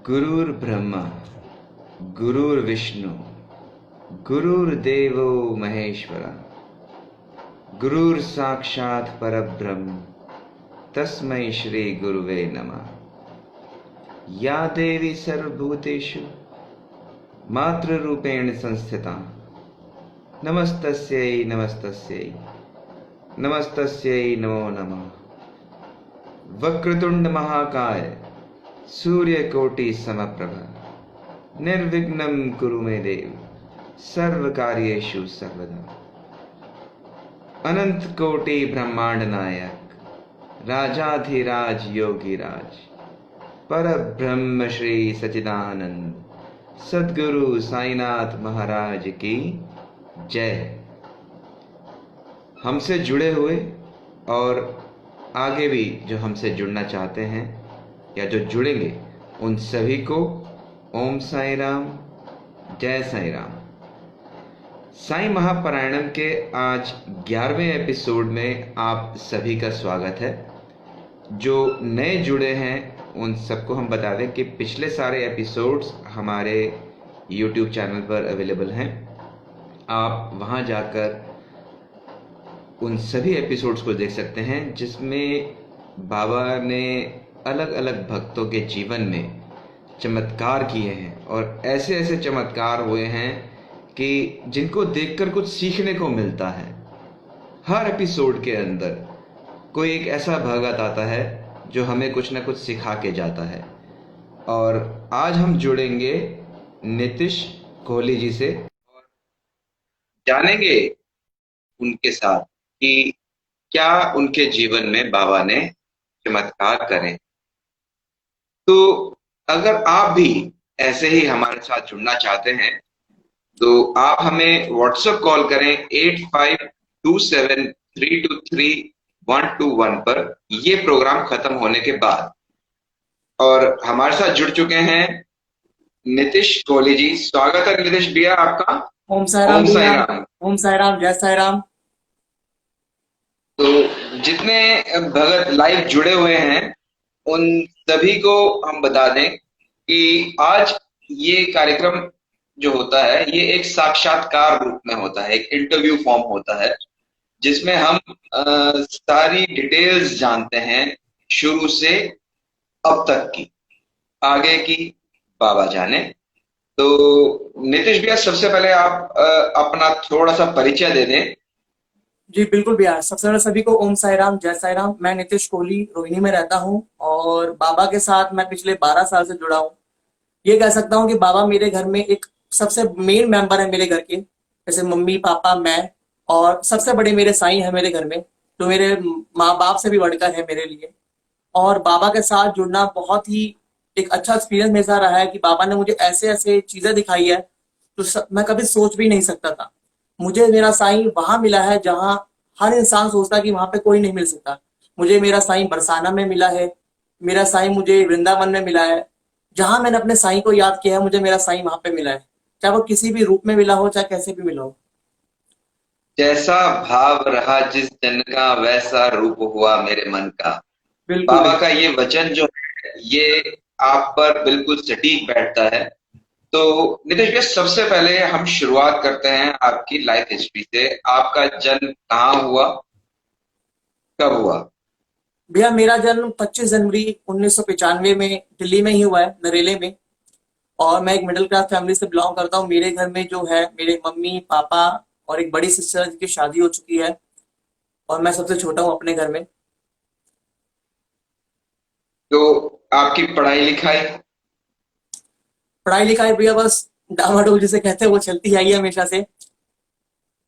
गुरुर्ब्रह्मा गुरुर्विष्णु गुरुर्देवो महेश्वरा गुरुर्साक्षात् परब्रह्म तस्मै श्री गुरुवे नमः। या देवी सर्वभूतेषु मातृरूपेण संस्थिता नमस्तस्यै नमस्तस्यै नमस्तस्यै नमो नमः। वक्रतुंड महाकाय सूर्यकोटि समप्रभ निर्विघ्नं कुरु मे देव सर्वकार्येषु सर्वदा। अनंत कोटि ब्रह्मांड नायक राजाधिराज योगीराज परब्रह्म श्री सच्चिदानंद सद्गुरु साईनाथ महाराज की जय। हमसे जुड़े हुए और आगे भी जो हमसे जुड़ना चाहते हैं या जो जुड़ेंगे उन सभी को ओम साई राम, जय साई राम। साई महापारायणम के आज 11वें एपिसोड में आप सभी का स्वागत है। जो नए जुड़े हैं उन सबको हम बता दें कि पिछले सारे एपिसोड्स हमारे YouTube चैनल पर अवेलेबल हैं। आप वहां जाकर उन सभी एपिसोड्स को देख सकते हैं जिसमें बाबा ने अलग अलग भक्तों के जीवन में चमत्कार किए हैं और ऐसे ऐसे चमत्कार हुए हैं कि जिनको देखकर कुछ सीखने को मिलता है। हर एपिसोड के अंदर कोई एक ऐसा भगत आता है जो हमें कुछ ना कुछ सिखा के जाता है। और आज हम जुड़ेंगे नीतीश कोहली जी से और जानेंगे उनके साथ कि क्या उनके जीवन में बाबा ने चमत्कार करें। तो अगर आप भी ऐसे ही हमारे साथ जुड़ना चाहते हैं तो आप हमें व्हाट्सएप कॉल करें 8527323121 पर ये प्रोग्राम खत्म होने के बाद। और हमारे साथ जुड़ चुके हैं नीतीश कोहली जी। स्वागत है नीतीश भैया आपका। ओम साई राम, ओम साई राम। ओम साई राम, जय साई राम। तो जितने भगत लाइव जुड़े हुए हैं उन सभी को हम बता दें कि आज ये कार्यक्रम जो होता है ये एक साक्षात्कार रूप में होता है, एक इंटरव्यू फॉर्म होता है जिसमें हम सारी डिटेल्स जानते हैं शुरू से अब तक की, आगे की बाबा जाने। तो नीतीश भैया सबसे पहले आप अपना थोड़ा सा परिचय दे दें। जी बिल्कुल भैया, सबसे पहले सभी को ओम साई राम, जय साई राम। मैं नीतीश कोहली रोहिणी में रहता हूँ और बाबा के साथ मैं पिछले 12 साल से जुड़ा हूँ। ये कह सकता हूँ कि बाबा मेरे घर में एक सबसे मेन मेंबर है मेरे घर के। जैसे मम्मी पापा मैं और सबसे बड़े मेरे साईं है मेरे घर में, जो मेरे माँ बाप से भी बढ़कर है मेरे लिए। और बाबा के साथ जुड़ना बहुत ही एक अच्छा एक्सपीरियंस मेरे साथ रहा है कि बाबा ने मुझे ऐसे ऐसे चीजें दिखाई है तो मैं कभी सोच भी नहीं सकता था। मुझे मेरा साईं वहां मिला है जहां हर इंसान सोचता है कि वहां पे कोई नहीं मिल सकता। मुझे मेरा साईं बरसाना में मिला है, मेरा साईं मुझे वृंदावन में मिला है। जहां मैंने अपने साईं को याद किया है मुझे मेरा साईं वहां पे मिला है, चाहे वो किसी भी रूप में मिला हो चाहे कैसे भी मिला हो। जैसा भाव रहा जिस जन का वैसा रूप हुआ मेरे मन का। बिल्कुल बाबा बिल्कुल। का ये वचन जो है ये आप पर बिल्कुल सटीक बैठता है। तो नीतीश भैया सबसे पहले हम शुरुआत करते हैं आपकी लाइफ हिस्ट्री से। आपका जन्म कहाँ हुआ, कब हुआ? भैया मेरा जन्म 25 जनवरी 1995 में दिल्ली में ही हुआ है, नरेले में। और मैं एक मिडिल क्लास फैमिली से बिलोंग करता हूँ। मेरे घर में जो है मेरे मम्मी पापा और एक बड़ी सिस्टर की शादी हो चुकी है और मैं सबसे छोटा हूँ अपने घर में। तो आपकी पढ़ाई लिखाई? पढ़ाई लिखाई भैया बस डामाडोल जिसे कहते हैं वो चलती आई है हमेशा से।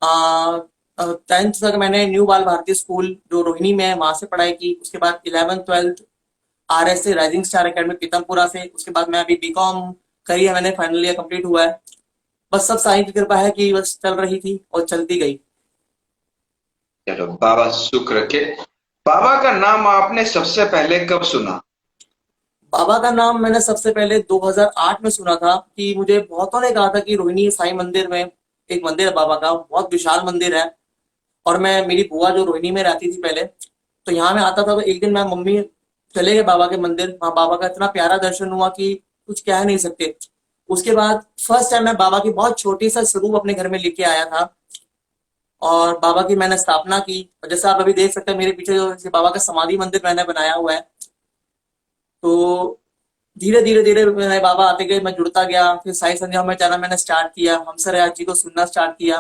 10th तक मैंने न्यू बाल भारती स्कूल जो रोहिणी में है वहां से पढ़ाई की। उसके बाद 11th 12th RS से राइजिंग स्टार एकेडमी पीतमपुरा से। उसके बाद मैं अभी बीकॉम करी है, मैंने फाइनल ईयर कंप्लीट हुआ है। बस सब साईं की कृपा है कि बस चल रही थी और चलती गई। चलो बाबा सुख रखे। बाबा का नाम आपने सबसे पहले कब सुना? बाबा का नाम मैंने सबसे पहले 2008 में सुना था कि मुझे बहुतों ने कहा था कि रोहिणी साईं मंदिर में एक मंदिर है बाबा का, बहुत विशाल मंदिर है। और मैं मेरी बुआ जो रोहिणी में रहती थी पहले, तो यहाँ मैं आता था तो एक दिन मैं मम्मी चले गए बाबा के मंदिर, वहाँ बाबा का इतना प्यारा दर्शन हुआ कि कुछ कह नहीं सकते। उसके बाद फर्स्ट टाइम मैं बाबा की बहुत छोटी सा स्वरूप अपने घर में लेके आया था और बाबा की मैंने स्थापना की। और जैसा आप अभी देख सकते हैं मेरे पीछे जो बाबा का समाधि मंदिर मैंने बनाया हुआ है। तो धीरे धीरे धीरे मेरे बाबा आते गए, मैं जुड़ता गया। फिर साई संध्या में जाना मैंने स्टार्ट किया, हमसर याद जी को सुनना स्टार्ट किया,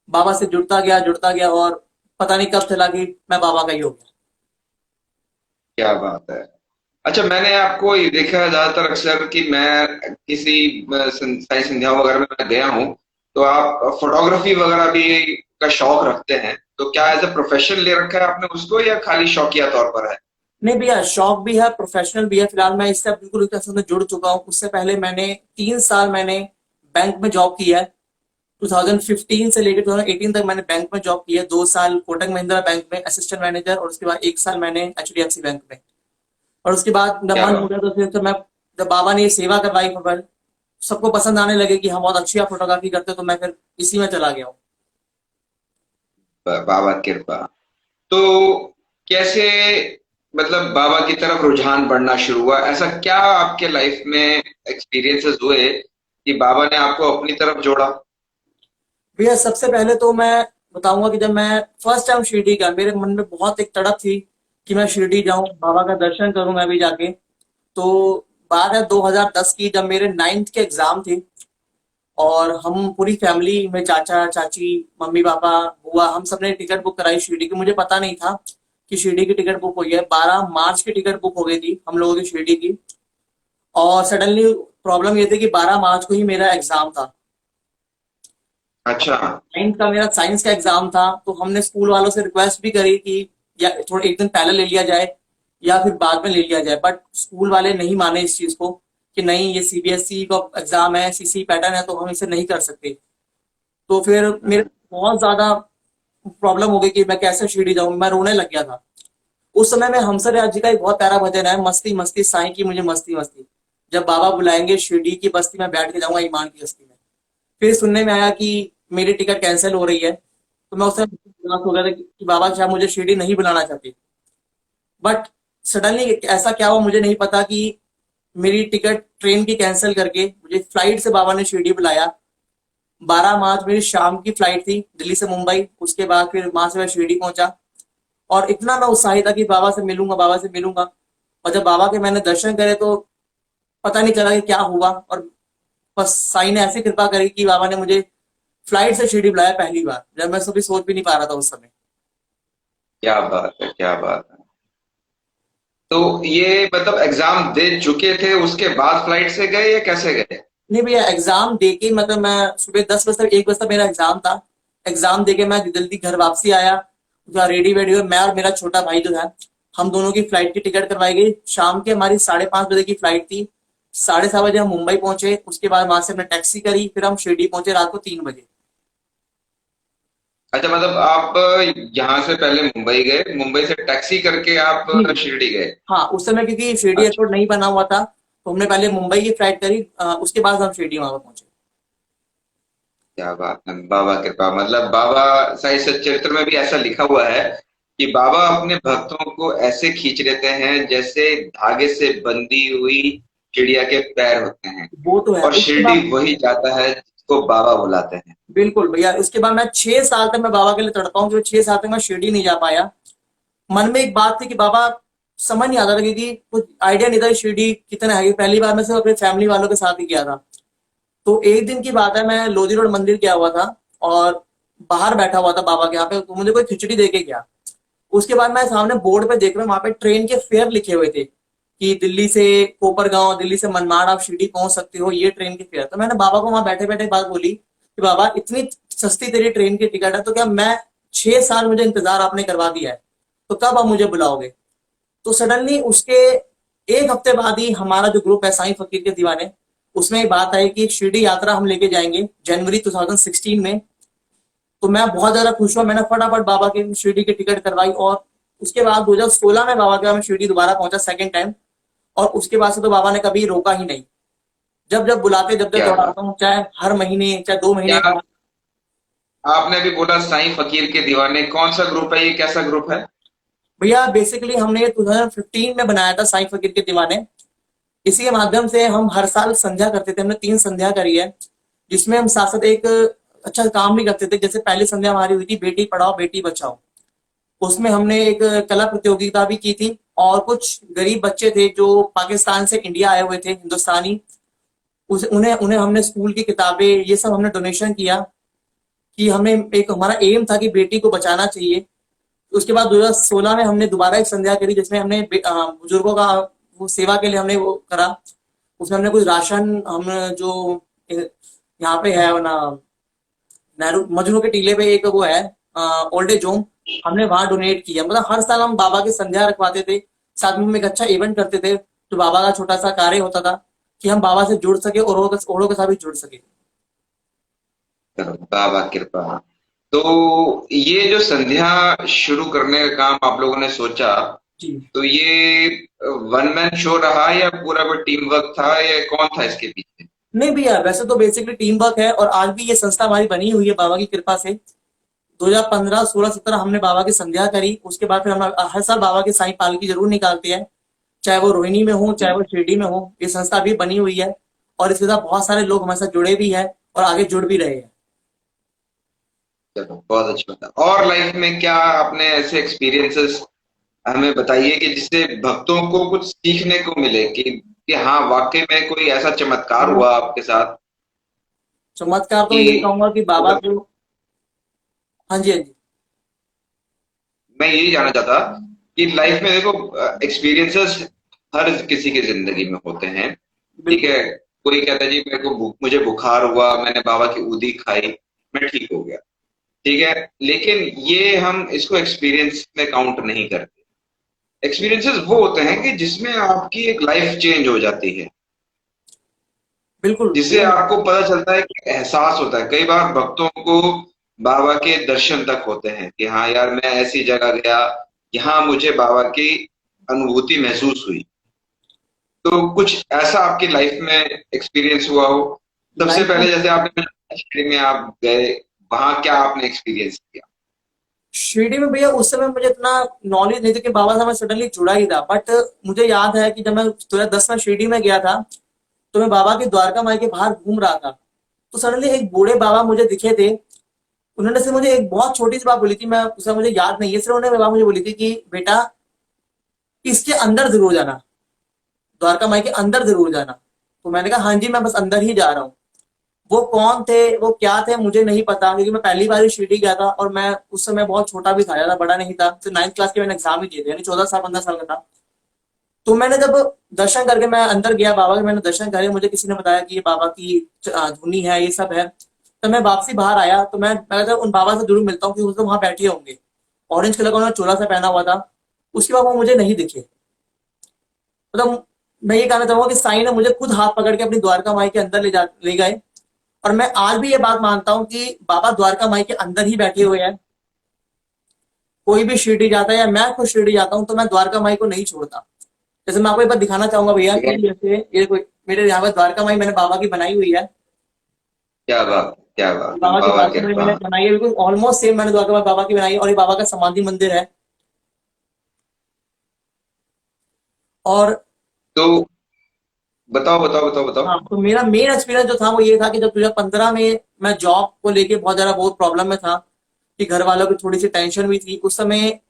बाबा से जुड़ता गया और पता नहीं कब चला कि मैं बाबा का ही हो गया। क्या बात है। अच्छा, मैंने आपको ये देखा है ज्यादातर अक्सर कि मैं किसी साई संध्या वगैरह में मैं गया हूँ, तो आप फोटोग्राफी वगैरह भी का शौक रखते हैं, तो क्या एज ए प्रोफेशन ले रखा है आपने उसको या खाली शौकिया तौर पर है? नहीं भैया, शौक भी है, प्रोफेशनल भी है। फिलहाल मैं इससे बिल्कुल एक तरह से जुड़ चुका हूँ। उससे पहले मैंने 3 साल मैंने बैंक में जॉब की है। 2015 से लेकर 2018 तक मैंने बैंक में जॉब की है। 2 साल कोटक महिंद्रा बैंक में असिस्टेंट मैनेजर, और उसके बाद 1 साल मैंने एचडीएफसी बैंक में। और उसके बाद जब क्या मन हो बात। गया तो फिर तो मैं, जब बाबा ने ये सेवा करवाई खबर, सबको पसंद आने लगे कि हम बहुत अच्छी आप फोटोग्राफी करते हो, तो मैं फिर इसी में चला गया हूँ। बाबा की कृपा। तो कैसे, मतलब बाबा की तरफ रुझान बढ़ना शुरू हुआ? ऐसा क्या आपके लाइफ में एक्सपीरियंसेस हुए कि बाबा ने आपको अपनी तरफ जोड़ा? भैया सबसे पहले तो मैं बताऊंगा कि जब मैं फर्स्ट टाइम शिरडी गया, मेरे मन में बहुत एक तड़प थी कि मैं शिरडी जाऊं, बाबा का दर्शन करूं मैं भी जाके। तो बात है 2010 की, जब मेरे 9th के एग्जाम थे और हम पूरी फैमिली में, चाचा चाची, मम्मी पापा, बुआ, हम सबने टिकट बुक कराई शिरडी की। मुझे पता नहीं था कि शिरडी की टिकट बुक हुई है। 12 मार्च की टिकट बुक हो गई थी हम लोगों की शिरडी की। और सडनली प्रॉब्लम ये थी कि 12 मार्च को ही मेरा एग्जाम था। अच्छा। 9th का मेरा साइंस का एग्जाम था। तो हमने स्कूल वालों से रिक्वेस्ट भी करी कि या थोड़ा एक दिन पहले ले लिया जाए या फिर बाद में ले लिया जाए, बट स्कूल वाले नहीं माने इस चीज को कि नहीं, ये सीबीएसई का एग्जाम है, सीसी पैटर्न है, तो हम इसे नहीं कर सकते। तो फिर मेरे बहुत ज्यादा प्रॉब्लम हो गई कि मैं कैसे शिरडी जाऊं, मैं रोने लग गया था। उस समय में हमसर याद जी का एक बहुत प्यारा भजन है, मस्ती मस्ती साईं की मुझे मस्ती मस्ती, जब बाबा बुलाएंगे शिरडी की बस्ती में बैठ के जाऊंगा ईमान की हस्ती में। फिर सुनने में आया कि मेरी टिकट कैंसिल हो रही है। तो मैं उस समय उदास हो गया था कि बाबा शायद मुझे शिरडी नहीं बुलाना चाहते। बट सडनली ऐसा क्या हुआ मुझे नहीं पता कि मेरी टिकट ट्रेन की कैंसिल करके मुझे फ्लाइट से बाबा ने शिरडी बुलाया। 12 मार्च मेरी शाम की फ्लाइट थी दिल्ली से मुंबई। उसके बाद फिर वहां से मैं शिरडी पहुंचा और इतना मैं उत्साहित था कि बाबा से मिलूंगा, बाबा से मिलूंगा। और जब बाबा के मैंने दर्शन करे तो पता नहीं चला कि क्या हुआ। और बस साईं ने ऐसी कृपा करी कि बाबा ने मुझे फ्लाइट से शिरडी बुलाया पहली बार, जब मैं कभी सोच भी नहीं पा रहा था उस समय। क्या बात है, क्या बात है। तो ये मतलब एग्जाम दे चुके थे उसके बाद फ्लाइट से गए या कैसे गए? नहीं भैया, एग्जाम देके, मतलब मैं सुबह 10 बजे तक, 1 बजे तक मेरा एग्जाम था। एग्जाम देके मैं जल्दी घर वापसी आया, रेडी वेडी हुए, मैं और मेरा छोटा भाई जो है, हम दोनों की फ्लाइट की टिकट करवाई गई। शाम के हमारी 5:30 बजे की फ्लाइट थी। 7:30 बजे हम मुंबई पहुंचे। उसके बाद वहां से हमने टैक्सी करी, फिर हम शिरडी पहुंचे रात को 3 बजे। अच्छा, मतलब आप यहाँ से पहले मुंबई गए, मुंबई से टैक्सी करके आप जी। शिरडी गए? हाँ, उस समय क्योंकि शिरडी अच्छा। एयरपोर्ट नहीं बना हुआ था, तो हमने पहले मुंबई की फ्लाइट करी, उसके बाद हम शिरडी वहां पर पहुंचे। क्या बात है, बाबा कृपा। मतलब बाबा, साई सच्चरित्र में भी ऐसा लिखा हुआ है कि बाबा अपने भक्तों को ऐसे खींच लेते हैं जैसे धागे से बंधी हुई चिड़िया के पैर होते हैं, वो तो है। और उसके शिरडी बाद वही जाता है जिसको बाबा बुलाते हैं। बिल्कुल भैया, उसके बाद मैं 6 साल तक मैं बाबा के लिए तड़पा हूँ, जो 6 साल तक मैं शिरडी नहीं जा पाया। मन में एक बात थी कि बाबा, समझ नहीं आता था क्योंकि कुछ आइडिया नहीं था कि शिरडी कितना है। पहली बार मैं सिर्फ अपने फैमिली वालों के साथ ही गया था। तो एक दिन की बात है, मैं लोधी रोड मंदिर गया हुआ था और बाहर बैठा हुआ था बाबा के यहाँ पे, तो मुझे कोई खिचड़ी दे के गया। उसके बाद मैं सामने बोर्ड पे देख रहा हूँ, वहां पे ट्रेन के फेयर लिखे हुए थे कि दिल्ली से कोपरगांव, दिल्ली से मनमाड़ आप शिरडी पहुंच सकते हो, ये ट्रेन के फेयर। तो मैंने बाबा को वहां बैठे बैठे बात बोली कि बाबा, इतनी सस्ती तेरी ट्रेन की टिकट है, तो क्या मैं 6 साल मुझे इंतजार आपने करवा दिया है, तो कब आप मुझे बुलाओगे? तो सडनली उसके 1 हफ्ते बाद ही हमारा जो ग्रुप है साईं फकीर के दीवाने, उसमें एक बात आई कि शिरडी यात्रा हम लेके जाएंगे जनवरी 2016 में। तो मैं बहुत ज्यादा खुश हुआ, मैंने फटाफट बाबा की शिरडी की टिकट करवाई। और उसके बाद 2016 में बाबा के मैं शिरडी दोबारा पहुंचा सेकंड टाइम। और उसके बाद से तो बाबा ने कभी रोका ही नहीं। जब जब बुलाते, जब जब क्या बात। दौड़ाता हूँ, चाहे हर महीने चाहे 2 महीने क्या बाद। आपने भी बोला साईं फकीर के दीवाने, कौन सा ग्रुप है ये, कैसा ग्रुप है? भैया बेसिकली हमने 2015 में बनाया था साईं फकीर के दीवाने। इसी के माध्यम से हम हर साल संध्या करते थे, हमने 3 संध्या करी है, जिसमें हम साथ साथ एक अच्छा काम भी करते थे। जैसे पहली संध्या हमारी हुई थी बेटी पढ़ाओ बेटी बचाओ, उसमें हमने एक कला प्रतियोगिता भी की थी, और कुछ गरीब बच्चे थे जो पाकिस्तान से इंडिया आए हुए थे, हिंदुस्तानी, उस उन्हें उन्हें हमने स्कूल की किताबें ये सब हमने डोनेशन किया, कि हमें एक हमारा एम था कि बेटी को बचाना चाहिए। उसके बाद 2016 में हमने दोबारा एक संध्या करी, जिसमें हमने बुजुर्गों का वो सेवा के लिए हमने वो करा। उसमें हमने कुछ राशन, हम जो यहाँ पे है वो ना, नेहरू मजनू के टीले पे एक वो है ओल्ड एज होम, हमने वहां डोनेट किया। मतलब हर साल हम बाबा की संध्या रखवाते थे, साथ में हम एक अच्छा इवेंट करते थे, तो बाबा का छोटा सा कार्य होता था कि हम बाबा से जुड़ सके और औरों के साथ भी जुड़ सके। चलो, बाबा कृपा। तो ये जो संध्या शुरू करने का काम आप लोगों ने सोचा, जी। तो ये वन मैन शो रहा या पूरा कोई टीम वर्क था, या कौन था इसके पीछे? नहीं भैया, वैसे तो बेसिकली टीम वर्क है, और आज भी ये संस्था हमारी बनी हुई है बाबा की कृपा से। 2015, 16, 17 हमने बाबा की संध्या करी। उसके बाद फिर हम हर साल बाबा की साईं पालकी जरूर निकालते हैं, चाहे वो रोहिणी में हो चाहे वो शिरडी में हो। ये संस्था अभी बनी हुई है, और इसके साथ बहुत सारे लोग हमारे साथ जुड़े भी हैं और आगे जुड़ भी रहे हैं। चलो, बहुत अच्छा था। और लाइफ में क्या आपने ऐसे एक्सपीरियंसेस हमें बताइए कि जिससे भक्तों को कुछ सीखने को मिले, कि हाँ, वाकई में कोई ऐसा चमत्कार हुआ आपके साथ चमत्कार तो मैं यही कि कहूंगा कि बाबा को। हाँ जी, हाँ जी। मैं यही जानना चाहता कि लाइफ में देखो, एक्सपीरियंसेस हर किसी की जिंदगी में होते हैं। ठीक बिल्कुल। है। कोई कहता है जी मेरे को मुझे बुखार हुआ, मैंने बाबा की ऊदी खाई, मैं ठीक हो गया। ठीक है। लेकिन ये हम इसको एक्सपीरियंस में काउंट नहीं करते। एक्सपीरियंसेस वो होते हैं कि जिसमें आपकी एक लाइफ चेंज हो जाती है, बिल्कुल जिससे भैया। आपको पता चलता है कि एहसास होता है। कई बार भक्तों को बाबा के दर्शन तक होते हैं कि हाँ यार, मैं ऐसी जगह गया, यहाँ मुझे बाबा की अनुभूति महसूस हुई। तो कुछ ऐसा आपकी लाइफ में एक्सपीरियंस हुआ हो? सबसे लाइफ में पहले जैसे आपने शिरडी में आप गए, वहां क्या आपने एक्सपीरियंस किया? शिरडी में भैया उस समय मुझे इतना नॉलेज नहीं था कि बाबा से मैं सडनली जुड़ा ही था, बट मुझे याद है कि जब मैं 2010 में शिरडी में गया था, तो मैं बाबा की द्वारका माई के बाहर घूम रहा था। तो सडनली एक बूढ़े बाबा मुझे दिखे थे। उन्होंने से मुझे एक बहुत छोटी सी बात बोली थी, मैं उसका मुझे याद नहीं है, सिर्फ उन्होंने बाबा मुझे बोली थी कि बेटा इसके अंदर जरूर जाना, द्वारका माई के अंदर जरूर जाना। तो मैंने कहा हाँ जी, मैं बस अंदर ही जा रहा हूँ। वो कौन थे, वो क्या थे, मुझे नहीं पता, क्योंकि मैं पहली बार ही शिरडी गया था, और मैं उस समय बहुत छोटा भी था, ज्यादा बड़ा नहीं था, तो 9th क्लास के मैंने एग्जाम ही दिए थे, यानी 14 साल 15 साल का था। तो मैंने जब दर्शन करके मैं अंदर गया बाबा के, मैंने दर्शन करे, मुझे किसी ने बताया कि ये बाबा की धुनी है, ये सब है। तो मैं वापसी बाहर आया, तो मैं जब उन बाबा से जरूर मिलता हूँ, क्योंकि वो तो वहां बैठे होंगे। ऑरेंज कलर का उन्होंने चोला सा पहना हुआ था। उसके बाद वो मुझे नहीं दिखे। मतलब मैं ये कहना चाहूंगा कि साईं ने मुझे खुद हाथ पकड़ के अपनी द्वारका माई के अंदर ले गए। और मैं आज भी ये बात मानता हूँ कि बाबा द्वारका माई के अंदर ही बैठे हुए हैं। कोई भी शिरडी जाता है या मैं खुद शिरडी जाता हूँ, तो मैं द्वारका माई को नहीं छोड़ता। जैसे मैं आपको एक बार दिखाना चाहूंगा भैया ठीक कि है। जैसे ये कोई मेरे यहाँ पर द्वारका माई मैंने बाबा की बनाई हुई है। क्या बात, क्या बात, बाबा की बाबा द्वारका माई कृपा। मैंने बनाई है, बिल्कुल ऑलमोस्ट सेम मैंने द्वारका माई बाबा की बनाई है, और ये बाबा का समाधि मंदिर है। और तो बताओ, बताओ, बताओ, बताओ। हाँ, तो मेरा मेन एक्सपीरियंस जो था वो ये था कि जब 2015 में मैं जॉब को लेके बहुत ज्यादा बहुत प्रॉब्लम में था, कि घर वालों की थोड़ी सी टेंशन भी थी उस समय।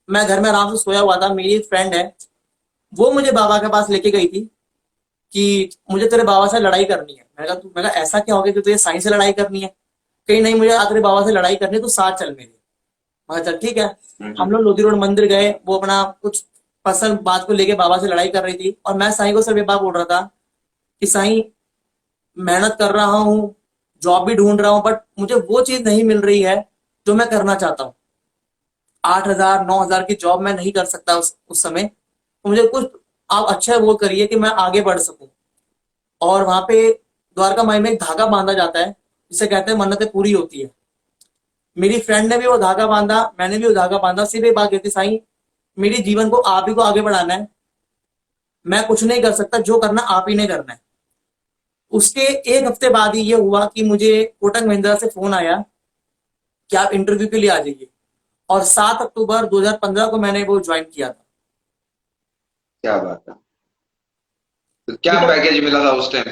मैं घर में आराम से सोया हुआ था, मेरी एक फ्रेंड है, वो मुझे बाबा के पास लेके गई थी कि मुझे तेरे बाबा से लड़ाई करनी है। मैंने कहा ऐसा क्या हो गया कि तुझे साईं से लड़ाई करनी है? कहीं नहीं, मुझे तेरे बाबा से लड़ाई करनी है, तू साथ चल मेरे। मैं कहा, चल ठीक है। हम्म। हम लोग लोधी रोड मंदिर गए, वो अपना कुछ पर्सनल बात को लेके बाबा से लड़ाई कर रही थी, और मैं साईं को सिर्फ ये बात बोल रहा था कि साईं, मेहनत कर रहा हूँ, जॉब भी ढूंढ रहा हूँ, बट मुझे वो चीज नहीं मिल रही है जो मैं करना चाहता हूँ। 8,000 9,000 की जॉब मैं नहीं कर सकता उस समय। तो मुझे कुछ आप अच्छा वो करिए कि मैं आगे बढ़ सकूं। और वहां पे द्वारका माई में एक धागा बांधा जाता है, जिसे कहते हैं मन्नतें पूरी होती है। मेरी फ्रेंड ने भी वो धागा बांधा, मैंने भी वो धागा बांधा, सिर्फ एक बात कहती, साईं मेरी जीवन को आप ही को आगे बढ़ाना है, मैं कुछ नहीं कर सकता, जो करना आप ही ने करना है। उसके एक हफ्ते बाद ही ये हुआ कि मुझे कोटक महिंद्रा से फोन आया कि आप इंटरव्यू के लिए आ जाइए। और 7 अक्टूबर 2015 को मैंने वो ज्वाइन किया था। क्या बात है। तो क्या बिकॉज पैकेज मिला था उस टाइम?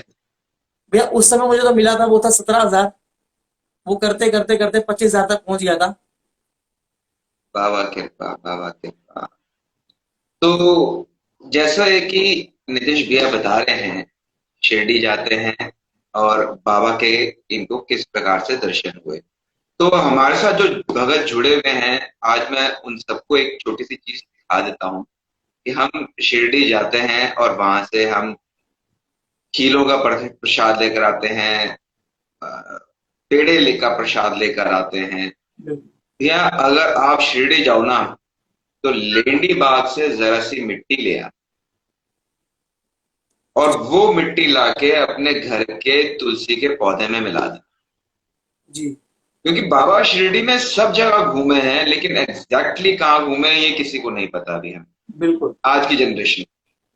भैया उस समय मुझे तो मिला था वो था 17,000। वो करते करते करते 25,000 तक पहुंच गया था। बाबा कृपा, बाबा कृपा। तो जैसा है कि नीतीश भैया बता रहे हैं, शिरडी जाते हैं और बाबा के इनको किस प्रकार से दर्शन हुए। तो हमारे साथ जो भगत जुड़े हुए हैं, आज मैं उन सबको एक छोटी सी चीज दिखा देता हूँ कि हम शिरडी जाते हैं और वहां से हम खीलों का प्रसाद लेकर आते हैं, अ, पेड़े का प्रसाद लेकर आते हैं। बिल्कुल। या अगर आप शिरडी जाओ ना, तो लेंडी बाग से जरा सी मिट्टी ले आ, और वो मिट्टी लाके अपने घर के तुलसी के पौधे में मिला दे। जी। क्योंकि बाबा शिरडी में सब जगह घूमे हैं, लेकिन एग्जैक्टली कहाँ घूमे हैं ये किसी को नहीं पता अभी हम, बिल्कुल। आज की जनरेशन।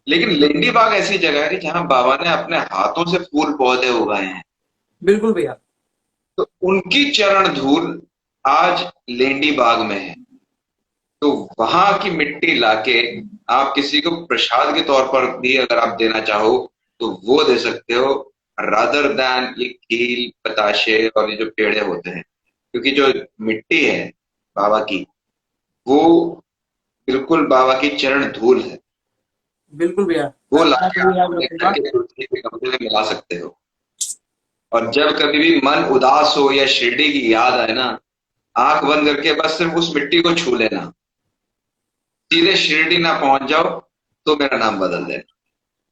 लेकिन लेंडी बाग ऐसी जगह है कि जहां बाबा ने अपने हाथों से फूल पौधे उगाए हैं। बिल्कुल भैया। तो उनकी चरण धूल आज लेंडी बाग में है। तो वहां की मिट्टी लाके आप किसी को प्रसाद के तौर पर भी अगर आप देना चाहो तो वो दे सकते हो, रादर दैन ये कील बताशे और ये जो पेड़े होते हैं। क्योंकि जो मिट्टी है बाबा की, वो बिल्कुल बाबा की चरण धूल है। बिल्कुल भैया। वो मैं लाके जरूर आप याद अपने घर रखूंगा। के तुलसी के गमले में मिला सकते हो। और जब कभी भी मन उदास हो या शिरडी की याद आए ना, आंख बंद करके बस सिर्फ उस मिट्टी को छू लेना, सीधे शिरडी ना पहुंच जाओ तो मेरा नाम बदल देना।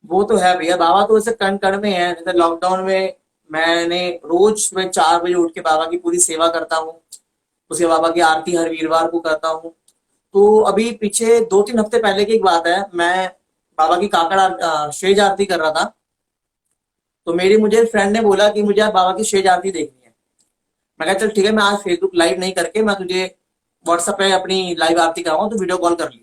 वो तो है भैया, बाबा तो वैसे कण कण में है। जैसे लॉकडाउन में मैंने रोज मैं 4 बजे उठ के बाबा की पूरी सेवा करता हूँ। उसके बाबा की आरती हर वीरवार को करता हूँ। तो अभी पीछे 2-3 हफ्ते पहले की एक बात है, मैं बाबा की शेज आरती कर रहा था। तो मेरी मुझे फ्रेंड ने बोला कि मुझे आज बाबा की शेज आरती देखनी है। मैं कहा चल ठीक है, मैं आज फेसबुक लाइव नहीं करके मैं तुझे व्हाट्सएप पे अपनी लाइव आरती कराऊंगा, तो वीडियो कॉल कर लियो।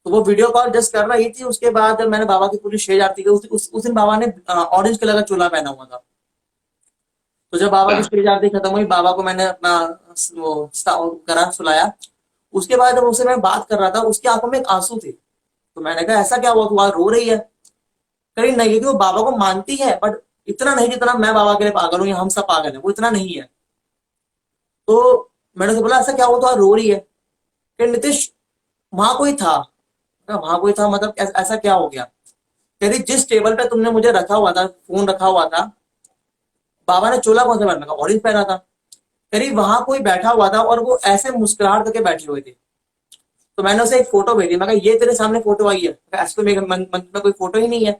तो वो वीडियो कॉल जस्ट कर रही थी, उसके बाद मैंने बाबा की पूरी शेज आरती की। उस दिन बाबा ने ऑरेंज कलर का चोला पहना हुआ था। तो जब बाबा की शेज आरती खत्म हुई, बाबा को मैंने अपना वो करा सुलाया। उसके बाद जब उससे मैं बात कर रहा था, उसकी आंखों में एक आंसू थे। तो मैंने कहा ऐसा क्या हुआ, तू आज रो रही है? कहीं नहीं, क्योंकि वो बाबा को मानती है बट इतना नहीं जितना मैं बाबा के लिए पागल हूँ या हम सब पागल है, वो इतना नहीं है। तो मैंने उसे बोला ऐसा क्या हुआ तो आज रो रही है? कि नीतीश, वहां कोई था। वहां कोई था मतलब ऐसा क्या हो गया? कह रही जिस टेबल पे तुमने मुझे रखा हुआ था, फोन रखा हुआ था, बाबा ने चोला कौन सा पहना था? ऑरेंज पहना था। कह रही वहां कोई बैठा हुआ था और वो ऐसे मुस्कुराहट करके बैठे हुए थे। तो मैंने उसे एक फोटो भेजी। मैं कहा ये तेरे सामने फोटो आई है? ऐसे तो मेरे मन में कोई फोटो ही नहीं है।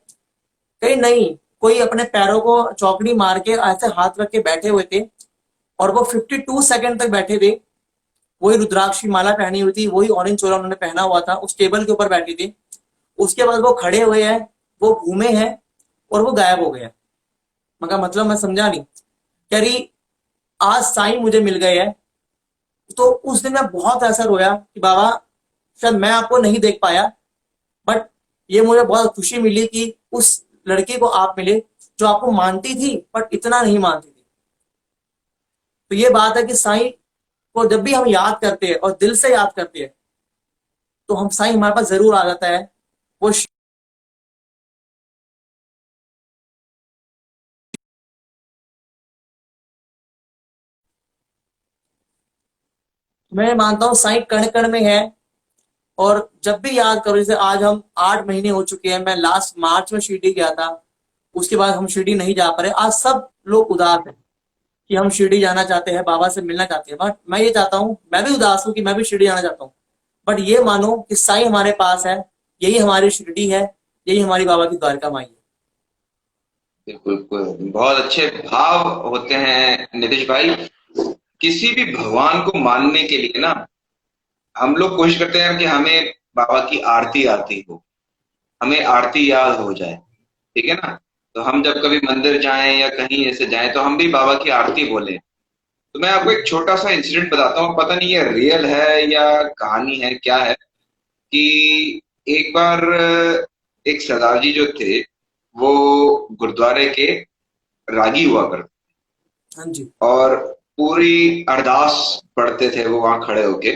कहीं नहीं, कोई अपने पैरों को चौकड़ी मार के ऐसे हाथ रख के बैठे हुए थे। और वो 52 सेकंड तक बैठे थे। वही रुद्राक्ष की माला पहनी हुई थी, वही ऑरेंज चोला उन्होंने पहना हुआ था, उस टेबल के ऊपर बैठी थी। उसके बाद वो खड़े हुए हैं, वो घूमे हैं और वो गायब हो गए। मगर मतलब मैं समझा नहीं। कह रही आज साईं मुझे मिल गए हैं। तो उस दिन मैं बहुत ऐसा रोया कि बाबा, शायद मैं आपको नहीं देख पाया, बट ये मुझे बहुत खुशी मिली कि उस लड़की को आप मिले जो आपको मानती थी बट इतना नहीं मानती थी। तो ये बात है कि साईं को जब भी हम याद करते हैं और दिल से याद करते हैं, तो हम साईं हमारे पास जरूर आ जाता है। वो मैं मानता हूँ साईं कण कण में है। और जब भी याद करो, जैसे आज हम 8 महीने हो चुके हैं, मैं लास्ट मार्च में शिरडी गया था। उसके बाद हम शिरडी नहीं जा पा रहे। आज सब लोग उदास हैं कि हम शिरडी जाना चाहते हैं, बाबा से मिलना चाहते हैं। बट मैं ये चाहता हूँ, मैं भी उदास हूँ कि मैं भी शिरडी जाना चाहता हूँ। बट ये मानो कि साईं हमारे पास है, यही हमारी शिरडी है, यही हमारी बाबा की द्वारका माई है। बिल्कुल, बहुत अच्छे भाव होते हैं नितिश भाई। किसी भी भगवान को मानने के लिए ना, हम लोग कोशिश करते हैं कि हमें बाबा की आरती आती हो, हमें आरती याद हो जाए। ठीक है ना? तो हम जब कभी मंदिर जाएं या कहीं ऐसे जाएं तो हम भी बाबा की आरती बोलें। तो मैं आपको एक छोटा सा इंसिडेंट बताता हूँ, पता नहीं ये रियल है या कहानी है क्या है, कि एक बार एक सरदार जी जो थे, वो गुरुद्वारे के रागी हुआ करते, हाँ जी। और पूरी अरदास पढ़ते थे वो वहां खड़े होके।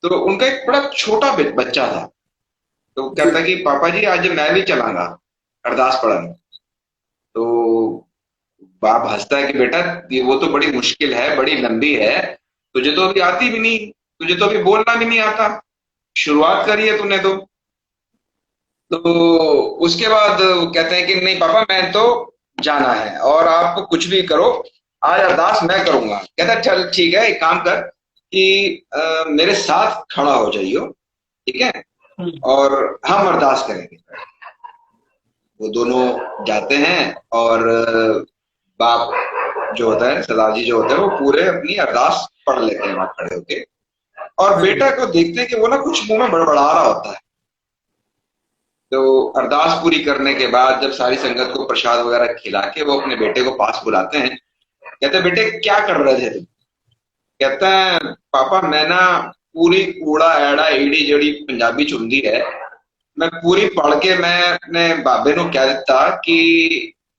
तो उनका एक बड़ा छोटा बच्चा था। तो वो जी। कहता कि पापा जी आज मैं भी चलांगा अरदास पढ़ने। तो बाप हंसता है कि बेटा ये वो तो बड़ी मुश्किल है, बड़ी लंबी है, तुझे तो अभी आती भी नहीं, तुझे तो अभी बोलना भी नहीं आता, शुरुआत करी है तूने तो उसके बाद वो कहते हैं कि नहीं पापा मैं तो जाना है और आप कुछ भी करो, आज अरदास मैं करूंगा। कहता है, चल ठीक है, एक काम कर कि मेरे साथ खड़ा हो जाइयो, ठीक है, हम्म। और हम अरदास करेंगे। वो दोनों जाते हैं और बाप जो होता है, सरदार जी जो होते हैं, वो पूरे अपनी अरदास पढ़ लेते हैं वहां खड़े होके। और बिल्कुल। बेटा को देखते हैं कि वो ना कुछ मुंह में बड़बड़ा रहा होता है। तो अरदास पूरी करने के बाद जब सारी संगत को प्रसाद वगैरह खिला के वो अपने बेटे को पास बुलाते हैं, कहते हैं बेटे क्या कर रहे थे तुम? कहता है पापा मैं ना पूरी ऊड़ा एड़ा ईड़ी जड़ी पंजाबी च हुंदी है, मैं पूरी पढ़ के मैं अपने बाबे नु कह दिता कि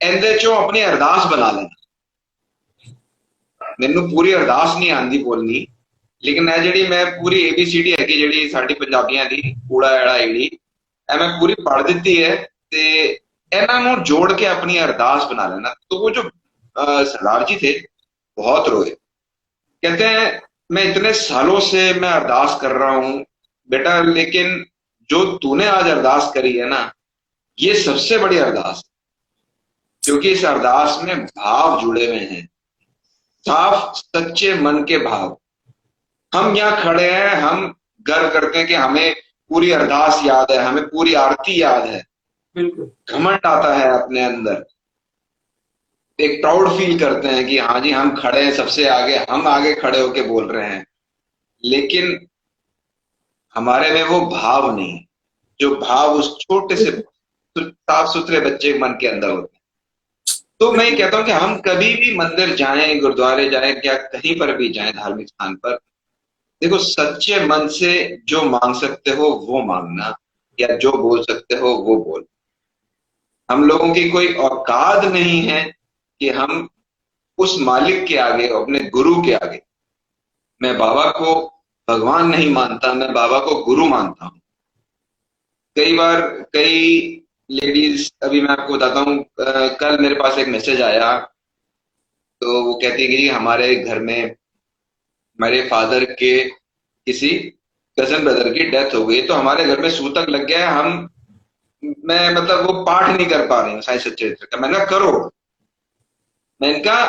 ਇਹਦੇ ਚੋਂ अपनी अरदास बना लेना। ਮੈਨੂੰ पूरी अरदास नहीं आंदी बोलनी, लेकिन ਇਹ ਜਿਹੜੀ मैं पूरी ABCD ਹੈਗੀ ਜਿਹੜੀ ਸਾਡੀ ਪੰਜਾਬੀਆਂ ਦੀ ਊੜਾ ਐੜਾ ਈੜੀ, ਇਹ मैं पूरी पढ़ ਦਿੱਤੀ है ਤੇ ਇਹਨਾਂ ਨੂੰ जोड़ के अपनी अरदास बना लेना। तो वो जो सरदार जी थे बहुत रोए। कहते हैं मैं इतने सालों से मैं अरदास कर रहा हूं बेटा, लेकिन जो तूने आज अरदास करी है ना, ये सबसे बड़ी अरदास है, क्योंकि इस अरदास में भाव जुड़े हुए हैं, साफ सच्चे मन के भाव। हम यहाँ खड़े हैं, हम गर्व करते हैं कि हमें पूरी अरदास याद है, हमें पूरी आरती याद है, बिल्कुल। घमंड आता है अपने अंदर, एक प्राउड फील करते हैं कि हाँ जी हम खड़े हैं सबसे आगे, हम आगे खड़े होके बोल रहे हैं, लेकिन हमारे में वो भाव नहीं, जो भाव उस छोटे से साफ सुथरे बच्चे के मन के अंदर होते हैं। तो मैं ये बिल्कुल। कहता हूँ कि हम कभी भी मंदिर जाएं, गुरुद्वारे जाएं, या कहीं पर भी जाएं धार्मिक स्थान पर, देखो सच्चे मन से जो मांग सकते हो वो मांगना, या जो बोल सकते हो वो बोल। हम लोगों की कोई औकात नहीं है कि हम उस मालिक के आगे, अपने गुरु के आगे, मैं बाबा को भगवान नहीं मानता, मैं बाबा को गुरु मानता हूँ। कई बार कई लेडीज, अभी मैं आपको बताता हूँ, कल मेरे पास एक मैसेज आया। तो वो कहती है कि हमारे घर में हमारे फादर के किसी कजन ब्रदर की डेथ हो गई, तो हमारे घर में सूतक लग गया है, हम मैं मतलब वो पाठ नहीं कर पा रही हूँ साई सच्चरित्र का। मैंने कहा करो। मैंने कहा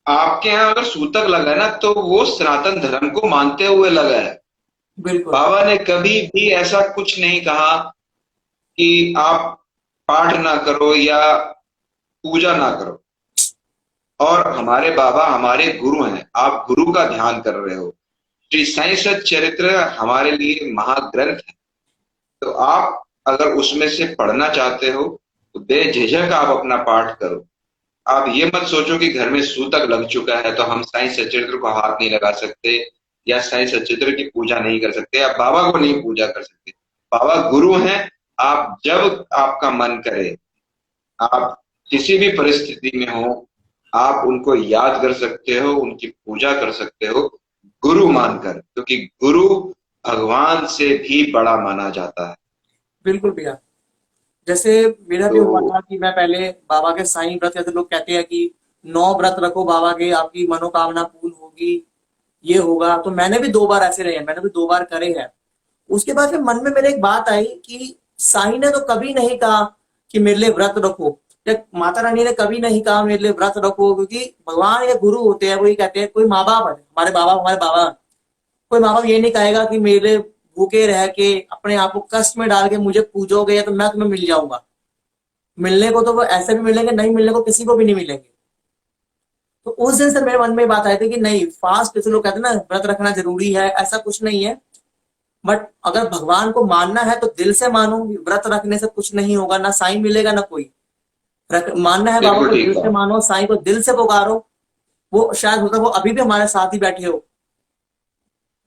आपके यहाँ अगर सूतक लगा है ना, तो वो सनातन धर्म को मानते हुए लगा है। बिल्कुल। बाबा ने कभी भी ऐसा कुछ नहीं कहा कि आप पाठ ना करो या पूजा ना करो। और हमारे बाबा हमारे गुरु हैं, आप गुरु का ध्यान कर रहे हो। श्री साई सच्चरित्र हमारे लिए महाग्रंथ है, तो आप अगर उसमें से पढ़ना चाहते हो तो बेझिझक आप अपना पाठ करो। आप ये मत सोचो कि घर में सूतक लग चुका है तो हम साई सच्चरित्र को हाथ नहीं लगा सकते, या साई सच्चरित्र की पूजा नहीं कर सकते, या बाबा को नहीं पूजा कर सकते। बाबा गुरु हैं। आप जब आपका मन करे, आप किसी भी परिस्थिति में हो, आप उनको याद कर सकते हो, उनकी पूजा कर सकते हो, गुरु मानकर, क्योंकि गुरु भगवान से भी बड़ा माना जाता है। बिल्कुल भैया। जैसे मेरा भी तो हुआ था कि मैं पहले बाबा के साईं व्रत, जैसे लोग कहते हैं कि 9 व्रत रखो बाबा के, आपकी मनोकामना पूर्ण होगी, ये होगा। तो मैंने भी 2 बार ऐसे रहे हैं, मैंने भी 2 बार करे हैं। उसके बाद फिर मन में मेरे एक बात आई कि साईं ने तो कभी नहीं कहा कि मेरे लिए व्रत रखो, या माता रानी ने कभी नहीं कहा मेरे लिए व्रत रखो, क्योंकि भगवान या गुरु होते हैं, वही कहते हैं। कोई माँ बाप है, हमारे बाबा, कोई माँ बाप ये नहीं कहेगा कि मेरे भूखे रह के अपने आप को कष्ट में डाल के मुझे पूजोगे या तो मैं तुम्हें मिल जाऊंगा। मिलने को तो वो ऐसे भी मिलेंगे, नहीं मिलने को किसी को भी नहीं मिलेंगे। तो उस दिन से मेरे मन में बात आई थी कि नहीं, फास्ट, जैसे लोग कहते हैं ना व्रत रखना जरूरी है, ऐसा कुछ नहीं है। बट अगर भगवान को मानना है तो दिल से मानो। व्रत रखने से कुछ नहीं होगा, ना साईं मिलेगा ना कोई। मानना है बाबा बिल्कुल को दिल ठीक से है। मानो, साईं को दिल से पुकारो। वो शायद होता वो अभी भी हमारे साथ ही बैठे हो,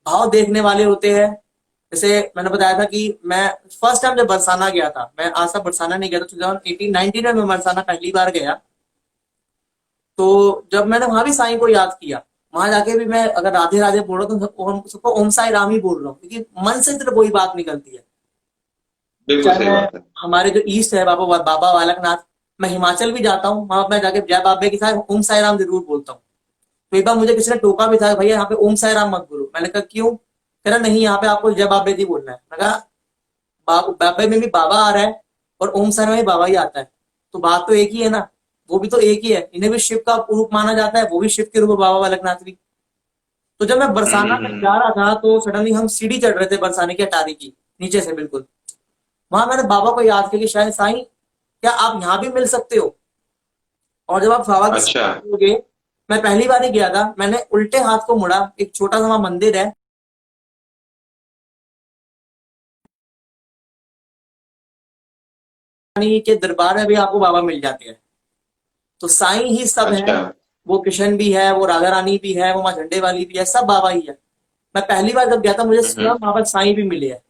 भाव देखने वाले होते हैं। जैसे मैंने बताया था कि मैं फर्स्ट टाइम जब बरसाना गया था, मैं आज तक बरसाना नहीं गया था, 2018-19 में मैं बरसाना पहली बार गया। तो जब मैंने वहां भी साईं को याद किया, वहां जाके भी मैं अगर राधे राधे बोल रहा हूँ तो सबको ओम साई राम ही बोल रहा हूँ, क्योंकि मन से सिर्फ वही बात निकलती है। बिल्कुल चाहे सही मैं बात है। हमारे जो ईस्ट है बाबा बाबा बालकनाथ, मैं हिमाचल भी जाता हूँ, वहां मैं जाके जय बाबे के साथ ओम साई राम जरूर बोलता हूँ। तो एक बार मुझे किसी ने टोका भी था, भैया यहाँ पे ओम साई राम मत बोलो। मैंने कहा क्यों? कह रहा नहीं, यहाँ पे आपको जय बाबे जी बोलना है। मैं कहा बाबे में भी बाबा आ रहा है और ओम साई में भी बाबा ही आता है, तो बात तो एक ही है ना। वो भी तो एक ही है, इन्हें भी शिव का रूप माना जाता है, वो भी शिव के रूप है बाबा बालकनाथ भी। तो जब मैं बरसाना तक जा रहा था तो सडनली हम सीढ़ी चढ़ रहे थे बरसाने की अटारी की, नीचे से बिल्कुल। वहां मैंने बाबा को याद किया कि शायद साईं, क्या आप यहाँ भी मिल सकते हो? और जब आप बाबा की अच्छा। सीढ़ी चढ़ोगे, मैं पहली बार ही गया था, मैंने उल्टे हाथ को मुड़ा, एक छोटा सा वहां मंदिर है रानी के दरबार में भी आपको बाबा मिल जाते हैं। तो साईं ही सब है। अच्छा। वो कृष्ण भी है, वो राधा रानी भी है, वो माँ झंडे वाली भी है, सब बाबा ही है। मैं पहली बार जब गया था मुझे हम्म। स्वयं वहां पर साईं भी मिले हैं।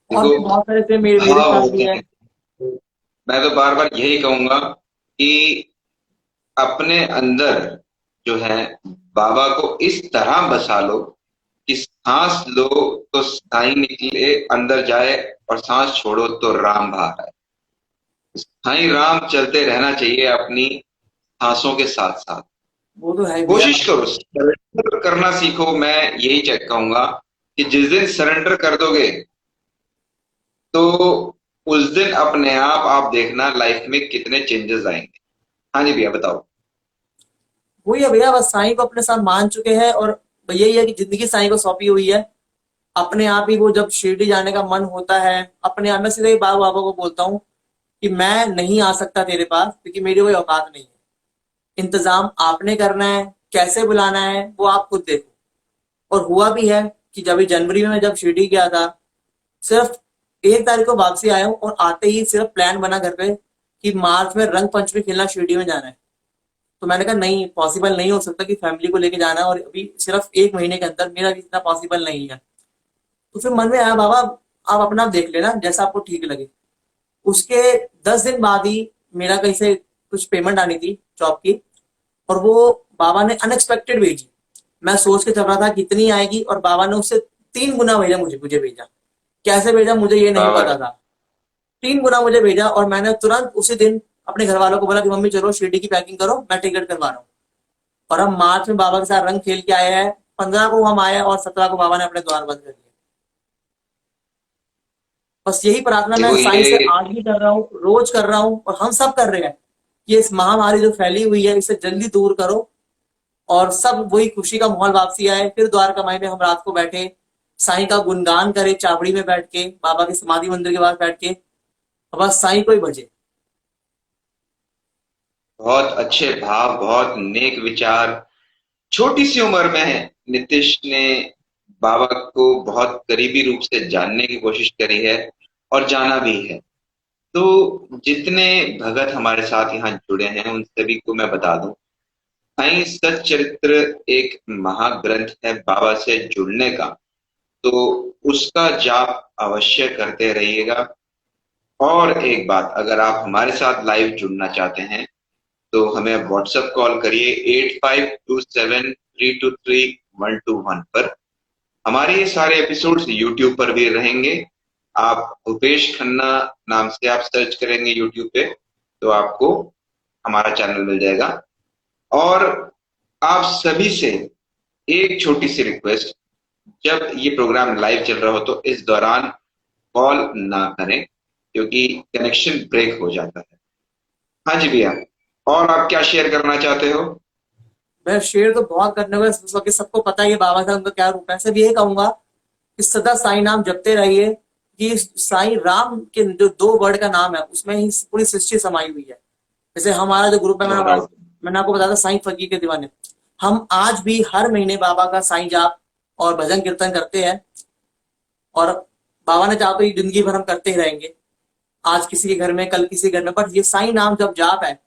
और देखो, भी बहुत सारे थे मेरे भाव साथ भी होते है। हैं। मैं तो बार बार यही कहूंगा कि अपने अंदर जो है बाबा को इस तरह बसा लो कि सांस लो तो साईं निकले अंदर जाए, और सांस छोड़ो तो राम बाहर आए। साईं राम चलते रहना चाहिए अपनी सांसों के साथ साथ। वो तो है भैया। कोशिश करो, सरेंडर करना सीखो। मैं यही चेक कहूंगा कि जिस दिन सरेंडर कर दोगे तो उस दिन अपने आप देखना लाइफ में कितने चेंजेस आएंगे। हाँ जी भैया, बताओ। वही है भैया, बस साईं को अपने साथ मान चुके हैं और यही है कि जिंदगी साईं को सौंपी हुई है। अपने आप ही वो जब शिरडी जाने का मन होता है, अपने आप में सीधे ही बाबा बाबा को बोलता हूँ कि मैं नहीं आ सकता तेरे पास, क्योंकि मेरी कोई औकात नहीं है। इंतजाम आपने करना है, कैसे बुलाना है वो आप खुद देखो। और हुआ भी है कि जब जनवरी में जब शिरडी गया था, सिर्फ 1 तारीख को वापसी आया हूँ और आते ही सिर्फ प्लान बना घर पे कि मार्च में रंग पंचमी खेलना शिरडी में जाना है। तो मैंने कहा नहीं, पॉसिबल नहीं हो सकता कि फैमिली को लेके जाना है, और अभी सिर्फ 1 महीने के अंदर मेरा भी इतना पॉसिबल नहीं है। तो फिर मन में आया बाबा आप अपना देख लेना जैसा आपको ठीक लगे। उसके 10 दिन बाद ही मेरा कहीं से कुछ पेमेंट आनी थी जॉब की, और वो बाबा ने अनएक्सपेक्टेड भेजी। मैं सोच के चल रहा था कितनी आएगी, और बाबा ने उससे 3 गुना भेजा, मुझे भेजा। कैसे भेजा मुझे ये नहीं बाबा। पता था। 3 गुना मुझे भेजा, और मैंने तुरंत उसी दिन अपने घर वालों को बोला कि मम्मी चलो शिरडी की पैकिंग करो, मैं टिकट करवा रहा हूँ। और हम मार्च में बाबा के साथ रंग खेल के आए हैं। 15 को हम आए और 17 को बाबा ने अपने द्वार बंद कर दिए। बस यही प्रार्थना मैं देखो साईं से ये आज भी कर रहा हूँ, रोज कर रहा हूँ, और हम सब कर रहे हैं कि इस महामारी जो फैली हुई है इसे जल्दी दूर करो, और सब वही खुशी का माहौल वापसी आए। फिर द्वारका माई में हम रात को बैठे साईं का गुणगान करें, चावड़ी में बैठ के, बाबा के समाधि मंदिर के पास बैठ के, बस साईं को ही भजे। बहुत अच्छे भाव, बहुत नेक विचार। छोटी सी उम्र में नीतीश ने बाबा को बहुत करीबी रूप से जानने की कोशिश करी है, और जाना भी है। तो जितने भगत हमारे साथ यहाँ जुड़े हैं उन सभी को मैं बता दूं, साईं सच्चरित्र एक महाग्रंथ है बाबा से जुड़ने का। तो उसका जाप अवश्य करते रहिएगा। और एक बात, अगर आप हमारे साथ लाइव जुड़ना चाहते हैं तो हमें व्हाट्सएप कॉल करिए 8527323121 पर। हमारे ये सारे एपिसोड्स यूट्यूब पर भी रहेंगे। आप भूपेश खन्ना नाम से आप सर्च करेंगे यूट्यूब पे तो आपको हमारा चैनल मिल जाएगा। और आप सभी से एक छोटी सी रिक्वेस्ट, जब ये प्रोग्राम लाइव चल रहा हो तो इस दौरान कॉल ना करें, क्योंकि कनेक्शन ब्रेक हो जाता है। हाँ जी भैया, और आप क्या शेयर करना चाहते हो? मैं शेयर तो बहुत करने को है, क्योंकि सबको पता है ये बाबा साहब उनका क्या रूप है। सिर्फ ये कहूंगा कि सदा साईं नाम जपते रहिए, कि साईं राम के जो 2 वर्ड का नाम है उसमें ही पूरी सृष्टि समाई हुई है। जैसे हमारा जो ग्रुप है, नो डाउट। मैंने आपको बताया था साईं फकीर के दीवाने। हम आज भी हर महीने बाबा का साईं जाप और भजन कीर्तन करते हैं, और बाबा ने चाहा तो ये जिंदगी भर हम करते ही रहेंगे। आज किसी के घर में, कल किसी के घर में, पर ये साईं नाम जब जाप है,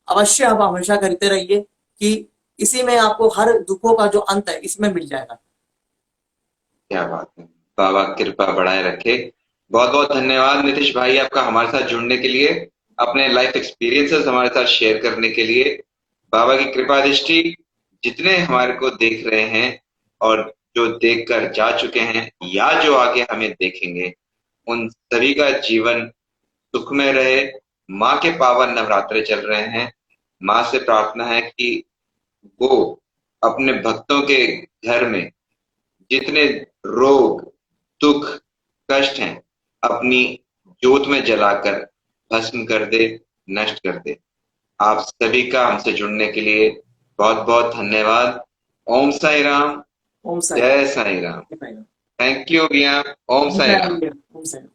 अवश्य आप हमेशा करते रहिए, कि इसी में आपको हर दुखों का जो अंत है इसमें मिल जाएगा। क्या बात है। बाबा कृपा बढ़ाए रखे। बहुत बहुत धन्यवाद नीतीश भाई आपका हमारे साथ जुड़ने के लिए। अपने लाइफ एक्सपीरियंसेस हमारे साथ शेयर करने के लिए। बाबा की कृपा दृष्टि जितने हमारे को देख रहे हैं और जो देख कर जा चुके हैं या जो आगे हमें देखेंगे, उन सभी का जीवन सुखमय रहे। माँ के पावन नवरात्रे चल रहे हैं। माँ से प्रार्थना है कि वो अपने भक्तों के घर में जितने रोग, दुख, कष्ट हैं, अपनी जोत में जलाकर भस्म कर दे, नष्ट कर दे। आप सभी का हमसे जुड़ने के लिए बहुत बहुत धन्यवाद। ओम साई राम, ओम साई जय साई राम। राम। थैंक यू भैया। ओम ओम साई साई राम। राम। ओम साई राम।